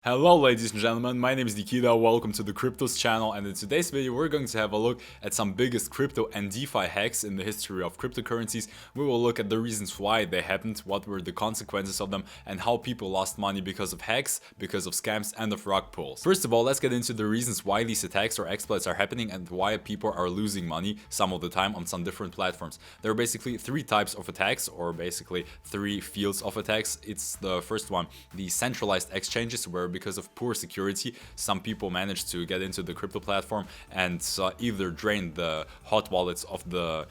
Hello ladies and gentlemen, my name is Nikita, welcome to the Cryptus channel, and in today's video we're going to have a look at some biggest crypto and DeFi hacks in the history of cryptocurrencies. We will look at the reasons why they happened, what were the consequences of them, and how people lost money because of hacks, because of scams, and of rug pulls. First of all, let's get into the reasons why these attacks or exploits are happening and why people are losing money some of the time on some different platforms. There are basically three types of attacks, or basically three fields of attacks. It's the first one, the centralized exchanges, where because of poor security, some people manage to get into the crypto platform and either drain the hot wallets of the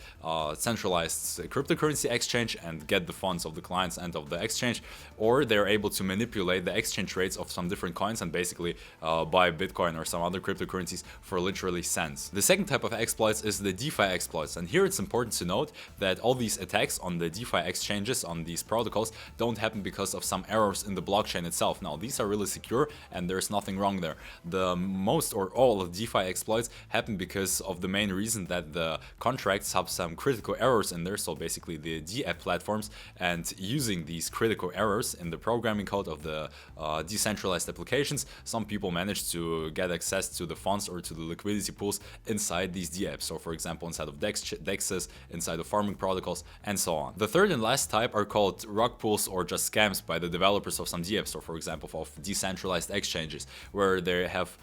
centralized cryptocurrency exchange and get the funds of the clients and of the exchange, or they're able to manipulate the exchange rates of some different coins and basically buy Bitcoin or some other cryptocurrencies for literally cents. The second type of exploits is the DeFi exploits, and here it's important to note that all these attacks on the DeFi exchanges, on these protocols, don't happen because of some errors in the blockchain itself. Now, these are really secure and there's nothing wrong there. The most or all of DeFi exploits happen because of the main reason that the contracts have some critical errors in there, so basically the DApp platforms, and using these critical errors in the programming code of the decentralized applications, some people manage to get access to the funds or to the liquidity pools inside these DApps. So for example, inside of DEXs, inside of farming protocols, and so on. The third and last type are called rug pulls or just scams by the developers of some DApps, or for example of decentralized exchanges, where they have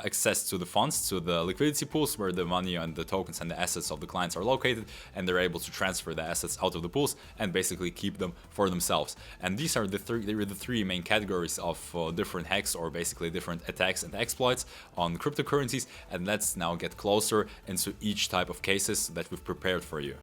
access to the funds, to the liquidity pools where the money and the tokens and the assets of the clients are located, and they're able to transfer the assets out of the pools and basically keep them for themselves. And these are the three main categories of different hacks, or basically different attacks and exploits on cryptocurrencies. And let's now get closer into each type of cases that we've prepared for you.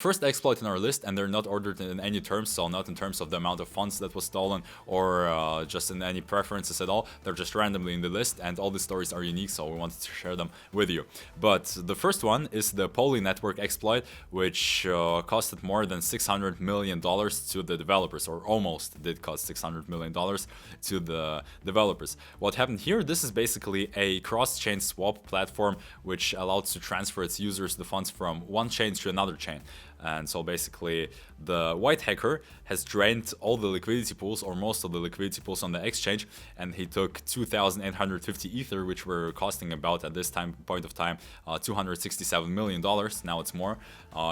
First exploit in our list, and they're not ordered in any terms, so not in terms of the amount of funds that was stolen or just in any preferences at all. They're just randomly in the list, and all the stories are unique, so we wanted to share them with you. But the first one is the Polynetwork exploit, which costed more than $600 million to the developers, or almost did cost $600 million to the developers. What happened here? This is basically a cross-chain swap platform which allowed to transfer its users the funds from one chain to another chain. And so basically the white hacker has drained all the liquidity pools, or most of the liquidity pools on the exchange, and he took 2,850 ether, which were costing about, at this point of time, $267 million. Now it's more.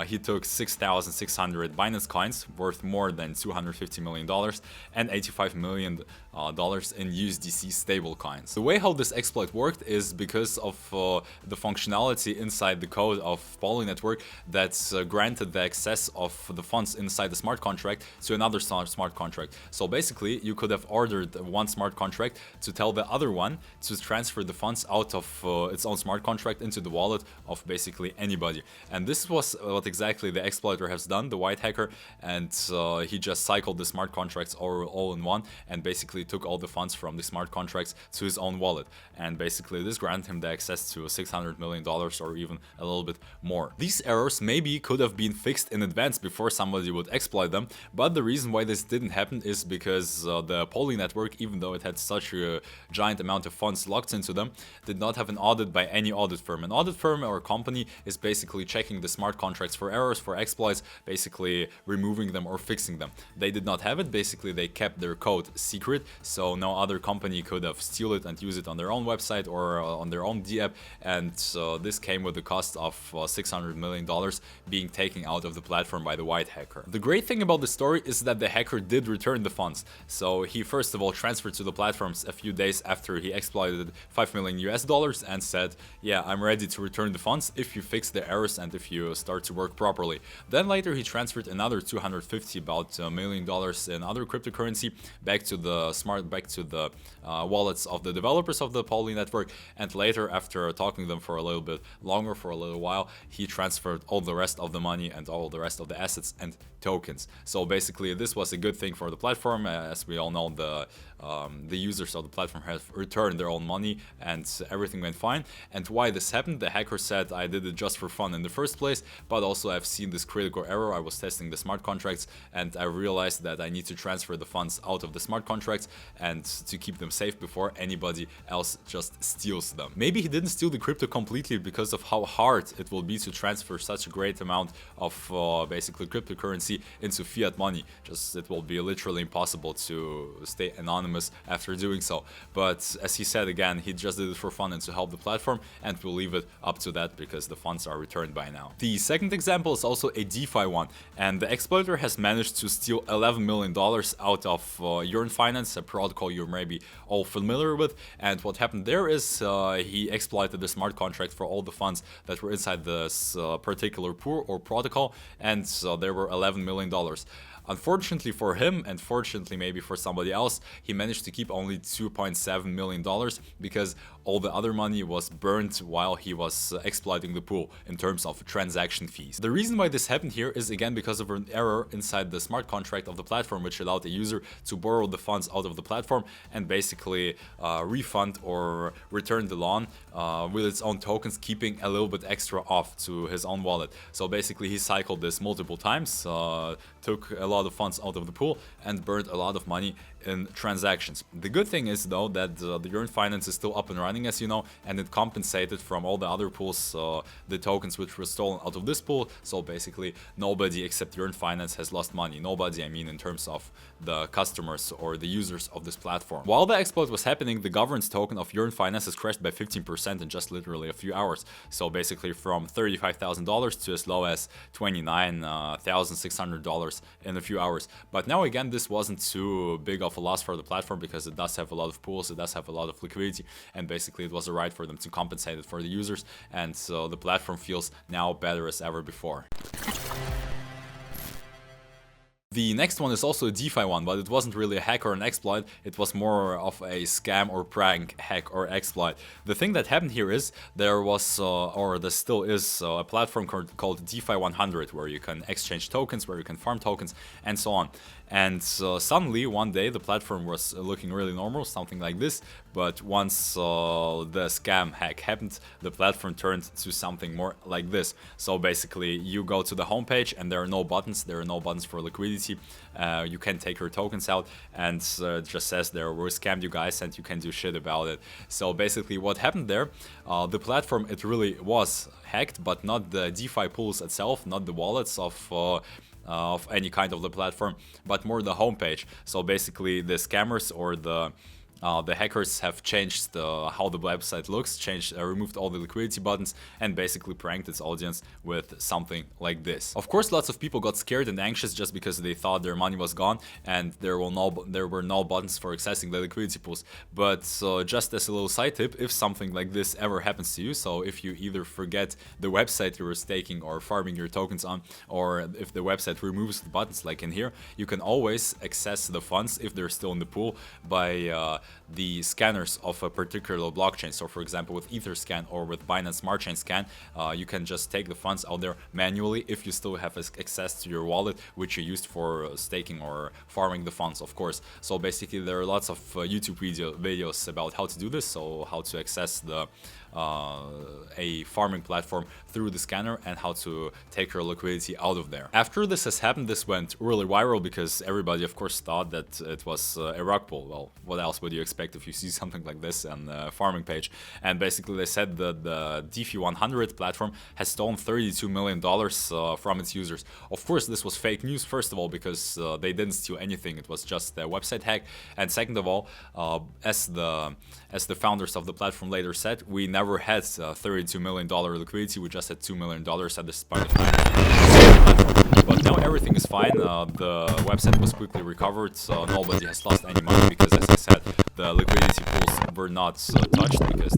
He took 6,600 Binance coins worth more than $250 million and $85 million in USDC stable coins. The way how this exploit worked is because of the functionality inside the code of Polynetwork that's granted the access of the funds inside the smart contract to another smart contract. So basically you could have ordered one smart contract to tell the other one to transfer the funds out of its own smart contract into the wallet of basically anybody. And this was what exactly the exploiter has done, the white hacker, and he just cycled the smart contracts all in one and basically took all the funds from the smart contracts to his own wallet. And basically this granted him the access to $600 million or even a little bit more. These errors maybe could have been fixed in advance before somebody would exploit them, but the reason why this didn't happen is because the Polynetwork, even though it had such a giant amount of funds locked into them, did not have an audit by any audit firm. An audit firm or company is basically checking the smart contracts for errors, for exploits, basically removing them or fixing them. They did not have it. Basically they kept their code secret, so no other company could have steal it and use it on their own website or on their own DApp, and this came with the cost of $600 million being taken out of the platform by the white hacker. The great thing about the story is that the hacker did return the funds. So he first of all transferred to the platforms a few days after he exploited $5 million US and said, yeah, I'm ready to return the funds if you fix the errors and if you start to work properly. Then later he transferred another $250 million in other cryptocurrency back to the wallets of the developers of the Polynetwork, and later, after talking to them for a little bit longer, for a little while, he transferred all the rest of the money and and all the rest of the assets and tokens. So basically this was a good thing for the platform. As we all know, the users of the platform have returned their own money and everything went fine. And why this happened, the hacker said, I did it just for fun in the first place, but also I've seen this critical error. I was testing the smart contracts and I realized that I need to transfer the funds out of the smart contracts and to keep them safe before anybody else just steals them. Maybe he didn't steal the crypto completely because of how hard it will be to transfer such a great amount of basically cryptocurrency into fiat money. Just it will be literally impossible to stay anonymous after doing so. But as he said again, he just did it for fun and to help the platform, and we'll leave it up to that because the funds are returned by now. The second example is also a DeFi one, and the exploiter has managed to steal $11 million out of YearnFinance, a protocol you're maybe all familiar with. And what happened there is he exploited the smart contract for all the funds that were inside this particular pool or protocol, and there were $11 million. Unfortunately for him, and fortunately maybe for somebody else, he managed to keep only $2.7 million because all the other money was burned while he was exploiting the pool in terms of transaction fees. The reason why this happened here is again because of an error inside the smart contract of the platform, which allowed the user to borrow the funds out of the platform and basically refund or return the loan with its own tokens, keeping a little bit extra off to his own wallet. So basically he cycled this multiple times, took a lot of funds out of the pool and burned a lot of money in transactions. The good thing is though that the YearnFinance is still up and running, as you know, and it compensated from all the other pools the tokens which were stolen out of this pool. So basically nobody except YearnFinance has lost money. Nobody, I mean, in terms of the customers or the users of this platform. While the exploit was happening, the governance token of YearnFinance has crashed by 15% in just literally a few hours. So basically from $35,000 to as low as $29,600 in a few hours. But now again, this wasn't too big of a loss for the platform because it does have a lot of pools, it does have a lot of liquidity, and basically it was a right for them to compensate it for the users, and so the platform feels now better as ever before. The next one is also a DeFi one, but it wasn't really a hack or an exploit, it was more of a scam or prank hack or exploit. The thing that happened here is there was, or there still is, a platform called DeFi 100 where you can exchange tokens, where you can farm tokens, and so on. And suddenly one day the platform was looking really normal, something like this, but once the scam hack happened, the platform turned to something more like this. So basically you go to the homepage and there are no buttons, for liquidity, you can take your tokens out, and it just says there, we scammed you guys and you can do shit about it. So basically what happened there, the platform, it really was hacked, but not the DeFi pools itself, not the wallets of any kind of the platform, but more the homepage. So basically the scammers or the hackers have changed how the website looks, removed all the liquidity buttons, and basically pranked its audience with something like this. Of course, lots of people got scared and anxious just because they thought their money was gone and there were no buttons for accessing the liquidity pools. But just as a little side tip, if something like this ever happens to you, so if you either forget the website you were staking or farming your tokens on, or if the website removes the buttons like in here, you can always access the funds if they're still in the pool by the scanners of a particular blockchain. So for example, with Etherscan or with Binance Smart Chain Scan, you can just take the funds out there manually if you still have access to your wallet, which you used for staking or farming the funds, of course. So basically there are lots of YouTube videos about how to do this, so how to access a farming platform through the scanner and how to take your liquidity out of there. After this has happened, this went really viral because everybody of course thought that it was a rug pull. Well, what else would you expect if you see something like this on a farming page? And basically they said that the DeFi 100 platform has stolen $32 million from its users. Of course this was fake news, first of all, because they didn't steal anything, it was just a website hack, and second of all, as the founders of the platform later said, we never had $32 million liquidity, we just had $2 million at this point of time. But now everything is fine, the website was quickly recovered, so nobody has lost any money because, as I said, the liquidity pools were not touched because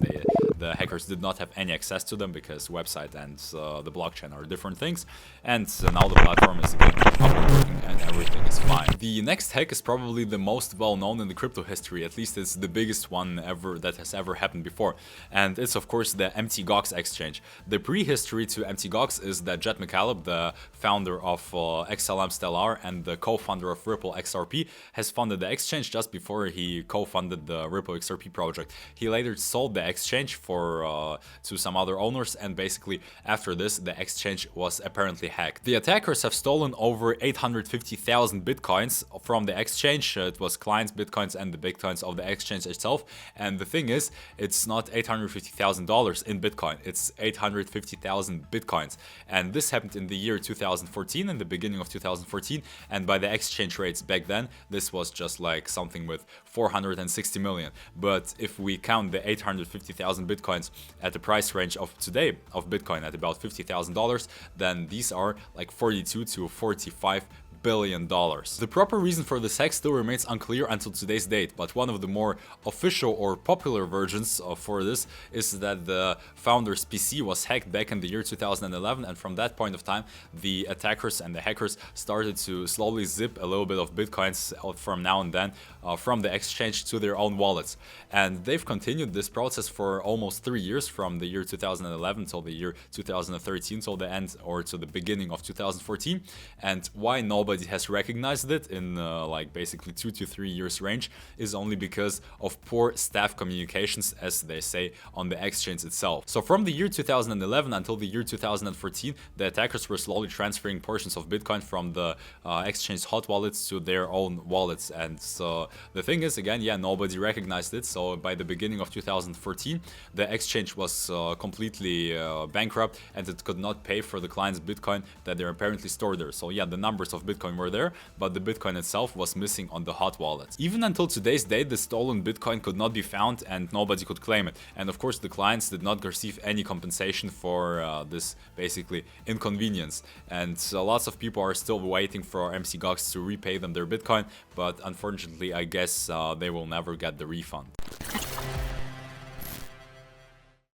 the hackers did not have any access to them because website and the blockchain are different things. And now the platform is again up and working and everything is fine. The next hack is probably the most well known in the crypto history, at least it's the biggest one ever that has ever happened before. And it's of course the MTGOX exchange. The prehistory to MTGOX is that Jet McCaleb, the founder of XLM Stellar and the co-founder of Ripple XRP, has funded the exchange just before he co-funded the Ripple XRP project. He later sold the exchange for to some other owners, and basically after this the exchange was apparently hacked. The attackers have stolen over 850,000 bitcoins from the exchange. It was clients' bitcoins and the bitcoins of the exchange itself. And the thing is, it's not $850,000 in Bitcoin, it's 850,000 bitcoins. And this happened in the year 2014, in the beginning of 2014, and by the exchange rates back then, this was just like something with 460 million. But if we count the 850,000 bitcoins at the price range of today of Bitcoin at about $50,000, then these are like 42 to 45 billion dollars. The proper reason for this hack still remains unclear until today's date, but one of the more official or popular versions for this is that the founder's PC was hacked back in the year 2011, and from that point of time the attackers and the hackers started to slowly zip a little bit of bitcoins from now and then from the exchange to their own wallets. And they've continued this process for almost 3 years, from the year 2011 till the year 2013, till the end or to the beginning of 2014. And why nobody has recognized it in like basically 2 to 3 years range is only because of poor staff communications, as they say, on the exchange itself. So from the year 2011 until the year 2014, the attackers were slowly transferring portions of Bitcoin from the exchange hot wallets to their own wallets. And the thing is, again, yeah, nobody recognized it. So by the beginning of 2014, the exchange was completely bankrupt, and it could not pay for the client's Bitcoin that they're apparently stored there. So yeah, the numbers of Bitcoin were there, but the Bitcoin itself was missing on the hot wallets. Even until today's date, the stolen Bitcoin could not be found and nobody could claim it. And of course, the clients did not receive any compensation for this basically inconvenience. And lots of people are still waiting for MTGOX to repay them their Bitcoin, but unfortunately, I guess they will never get the refund.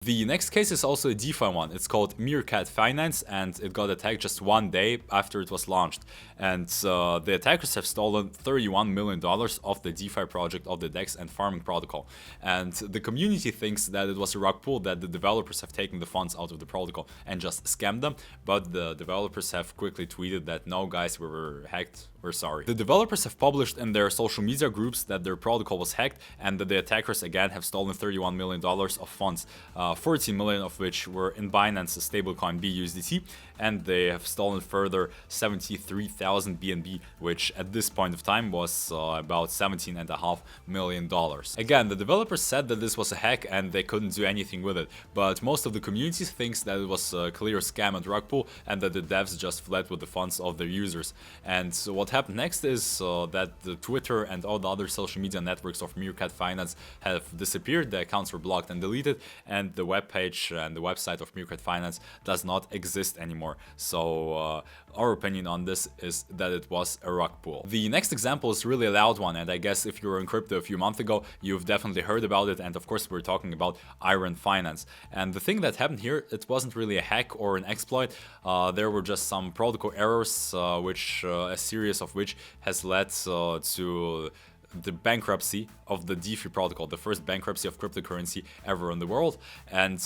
The next case is also a DeFi one. It's called Meerkat Fiance, and it got attacked just 1 day after it was launched. And the attackers have stolen $31 million of the DeFi project of the DEX and farming protocol. And the community thinks that it was a rug pull, that the developers have taken the funds out of the protocol and just scammed them. But the developers have quickly tweeted that no guys, we were hacked, we're sorry. The developers have published in their social media groups that their protocol was hacked and that the attackers again have stolen $31 million of funds. 14 million of which were in Binance's stablecoin BUSDT, and they have stolen further 73,000 BNB, which at this point of time was about $17.5 million. Again, the developers said that this was a hack and they couldn't do anything with it, but most of the community thinks that it was a clear scam and rug pull, and that the devs just fled with the funds of their users. And so what happened next is that the Twitter and all the other social media networks of Meerkat Finance have disappeared, the accounts were blocked and deleted, and the webpage and the website of Meerkat Finance does not exist anymore. So our opinion on this is that it was a rug pull. The next example is really a loud one, and I guess if you were in crypto a few months ago, you've definitely heard about it. And of course, we're talking about YearnFinance. And the thing that happened here, it wasn't really a hack or an exploit. There were just some protocol errors, which a series of which has led to the bankruptcy of the DeFi protocol, the first bankruptcy of cryptocurrency ever in the world. And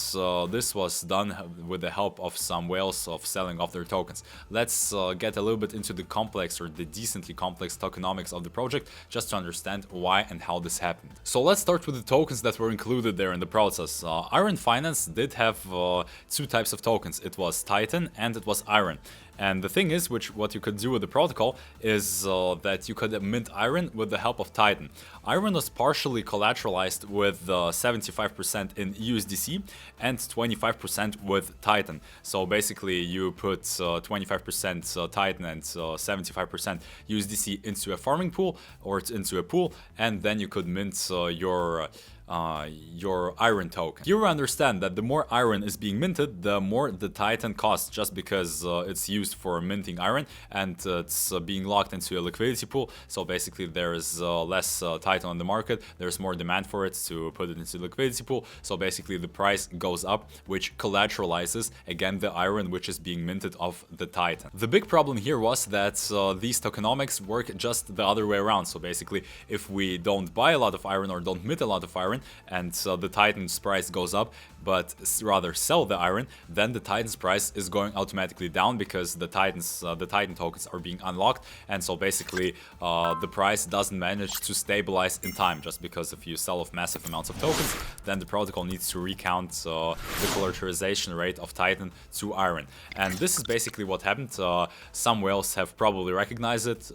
this was done with the help of some whales of selling off their tokens. Let's get a little bit into the complex, or the decently complex tokenomics of the project, just to understand why and how this happened. So let's start with the tokens that were included there in the process. YearnFinance did have two types of tokens. It was Titan and it was Iron. And the thing is, what you could do with the protocol is that you could mint Iron with the help of Titan. Iron was partially collateralized with 75% in USDC and 25% with Titan. So basically you put 25% Titan and 75% USDC into a farming pool or into a pool, and then you could mint your your iron token. Here we understand that the more iron is being minted, the more the Titan costs, just because it's used for minting iron and it's being locked into a liquidity pool. So basically there is less Titan on the market, there's more demand for it to put it into the liquidity pool. So basically the price goes up, which collateralizes again the iron which is being minted of the Titan. The big problem here was that these tokenomics work just the other way around. So basically if we don't buy a lot of iron or don't mint a lot of iron and the Titan's price goes up, but rather sell the iron, then the Titan's price is going automatically down because the Titan tokens are being unlocked, and so basically the price doesn't manage to stabilize in time, just because if you sell off massive amounts of tokens, then the protocol needs to recount the collateralization rate of Titan to iron. And this is basically what happened. Some whales have probably recognized it,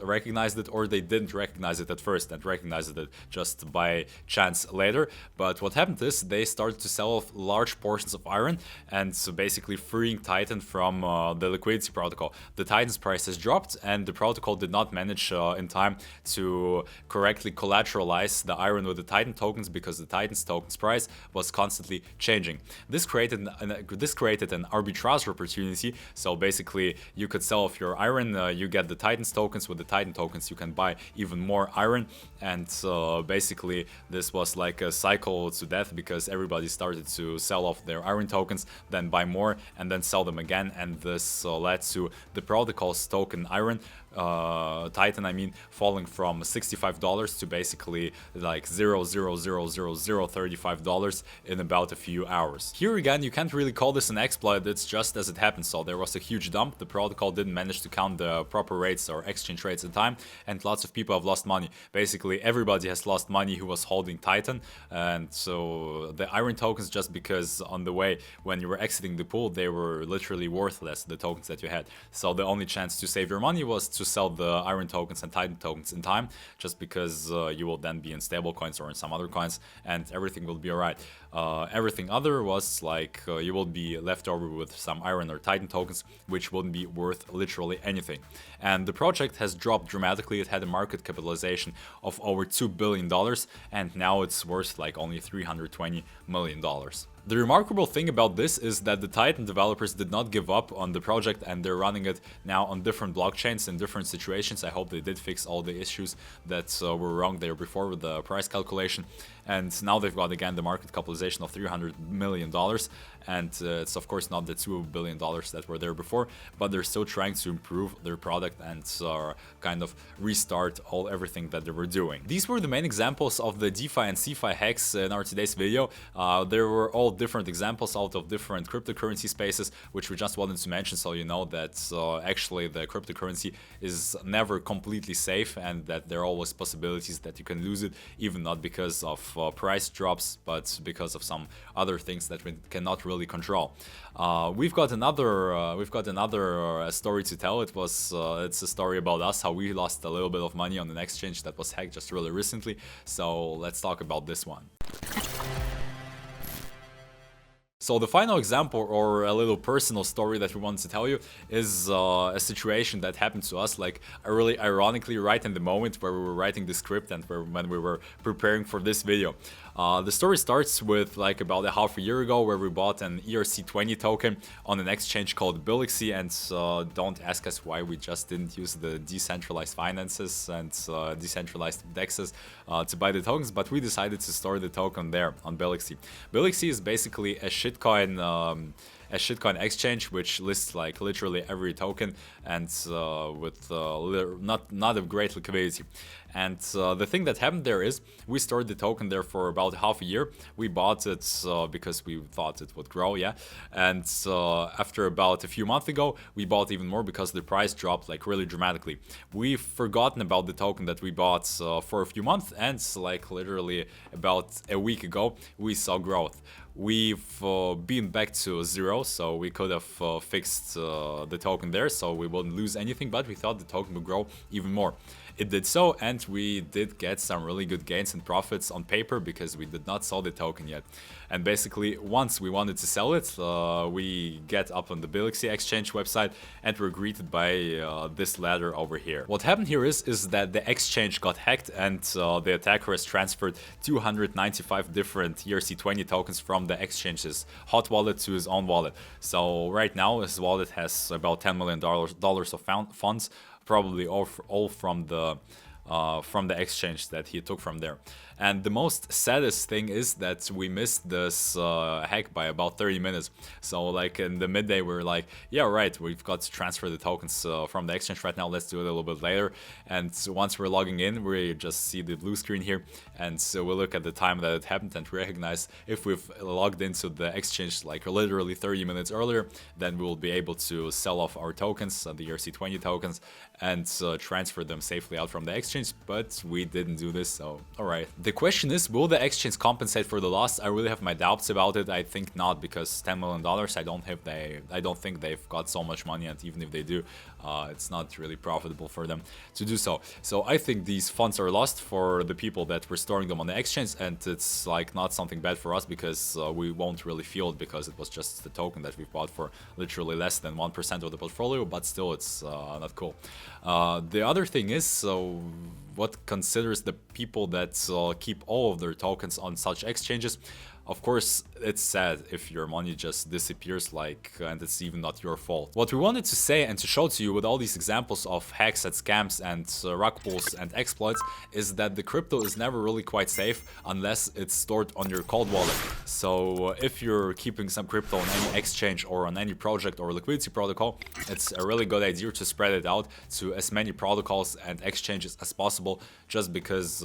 or they didn't recognize it at first and recognized it just by chance later. But what happened is they started to sell off large portions of iron, and so basically freeing Titan from the liquidity protocol. The Titan's price has dropped, and the protocol did not manage in time to correctly collateralize the iron with the Titan tokens, because the Titan's tokens price was constantly changing. This created an arbitrage opportunity. So basically you could sell off your iron, you get the Titan's tokens. With the Titan tokens you can buy even more iron, and basically this was like a cycle to death, because everybody started to sell off their iron tokens, then buy more, and then sell them again, and this led to the protocol's token iron, Titan I mean, falling from $65 to basically like $0.00035 in about a few hours. Here again, you can't really call this an exploit, it's just as it happened. So there was a huge dump, the protocol didn't manage to count the proper rates or exchange rates in time, and lots of people have lost money. Basically everybody has lost money who was holding Titan, and so the iron tokens, just because on the way when you were exiting the pool they were literally worthless, the tokens that you had. So the only chance to save your money was to sell the iron tokens and Titan tokens in time, just because you will then be in stable coins or in some other coins and everything will be alright. Everything other was like you will be left over with some iron or Titan tokens, which wouldn't be worth literally anything. And the project has dropped dramatically. It had a market capitalization of over $2 billion, and now it's worth like only $320 million. The remarkable thing about this is that the Titan developers did not give up on the project, and they're running it now on different blockchains in different situations. I hope they did fix all the issues that were wrong there before with the price calculation. And now they've got again the market capitalization of $300 million, and it's of course not the $2 billion that were there before, but they're still trying to improve their product and kind of restart everything that they were doing. These were the main examples of the DeFi and CeFi hacks in our today's video. There were all different examples out of different cryptocurrency spaces, which we just wanted to mention, so you know that actually the cryptocurrency is never completely safe, and that there are always possibilities that you can lose it, even not because of price drops, but because of some other things that we cannot really control. We've got another story to tell. It's a story about us, how we lost a little bit of money on an exchange that was hacked just really recently. So let's talk about this one. So the final example, or a little personal story that we wanted to tell you, is a situation that happened to us, like really ironically right in the moment where we were writing the script and when we were preparing for this video. The story starts with like about a half a year ago, where we bought an ERC20 token on an exchange called Bilaxy, and don't ask us why we just didn't use the decentralized finances and decentralized dexes to buy the tokens, but we decided to store the token there on Bilaxy. Bilaxy is basically a shitcoin exchange which lists like literally every token, and with not a great liquidity. And the thing that happened there is we stored the token there for about half a year. We bought it because we thought it would grow, yeah. And after about a few months ago, we bought even more because the price dropped like really dramatically. We've forgotten about the token that we bought for a few months, and like literally about a week ago, we saw growth. We've been back to zero, so we could have fixed the token there, so we wouldn't lose anything, but we thought the token would grow even more. It did so, and end, we did get some really good gains and profits on paper because we did not sell the token yet. And basically, once we wanted to sell it, we get up on the Bilaxy exchange website and we're greeted by this ladder over here. What happened here is that the exchange got hacked and the attacker has transferred 295 different ERC20 tokens from the exchange's hot wallet to his own wallet. So right now his wallet has about $10 million of funds, probably all from the exchange that he took from there. And the most saddest thing is that we missed this hack by about 30 minutes. So like in the midday, we're like, yeah, right, we've got to transfer the tokens from the exchange right now. Let's do it a little bit later. And once we're logging in, we just see the blue screen here. And so we look at the time that it happened and recognize if we've logged into the exchange like literally 30 minutes earlier, then we will be able to sell off our tokens, the ERC20 tokens, and transfer them safely out from the exchange. But we didn't do this, so all right. The question is, will the exchange compensate for the loss? I really have my doubts about it. I think not, because $10 million, I don't think they've got so much money, and even if they do, it's not really profitable for them to do so. So I think these funds are lost for the people that were storing them on the exchange, and it's like not something bad for us because we won't really feel it because it was just the token that we bought for literally less than 1% of the portfolio, but still it's not cool. The other thing is, so what considers the people that keep all of their tokens on such exchanges. Of course, it's sad if your money just disappears, and it's even not your fault. What we wanted to say and to show to you with all these examples of hacks and scams and rug pulls and exploits is that the crypto is never really quite safe unless it's stored on your cold wallet. So if you're keeping some crypto on any exchange or on any project or liquidity protocol, it's a really good idea to spread it out to as many protocols and exchanges as possible, just because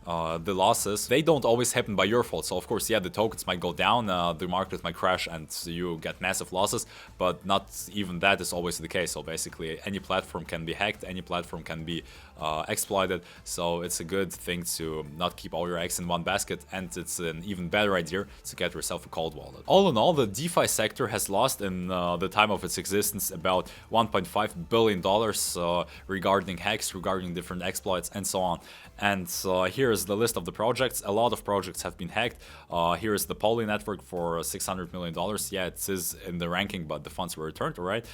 the losses, they don't always happen by your fault. So of course, yeah, the tokens might go down, the market might crash and you get massive losses, but not even that is always the case. So basically any platform can be hacked, any platform can be exploited. So it's a good thing to not keep all your eggs in one basket, and it's an even better idea to get yourself a cold wallet. All in all, the DeFi sector has lost in the time of its existence about $1.5 billion regarding hacks, regarding different exploits and so on. And here is the list of the projects. A lot of projects have been hacked. Here is the Polynetwork for $600 million. Yeah, it is in the ranking, but the funds were returned, alright.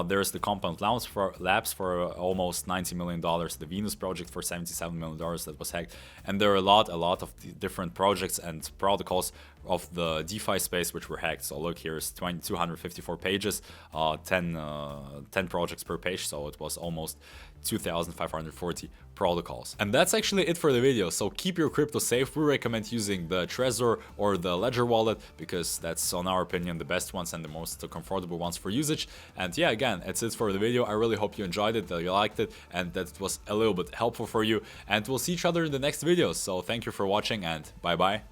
There's the Compound Labs for almost $90 million. The Venus project for $77 million that was hacked. And there are a lot of different projects and protocols of the DeFi space which were hacked. So look, here's 254 pages, 10 projects per page, so it was almost 2,540 protocols. And that's actually it for the video. So keep your crypto safe. We recommend using the Trezor or the Ledger wallet because that's, on our opinion, the best ones and the most comfortable ones for usage. And yeah, again, that's it for the video. I really hope you enjoyed it, that you liked it, and that it was a little bit helpful for you. And we'll see each other in the next video. So thank you for watching, and bye bye.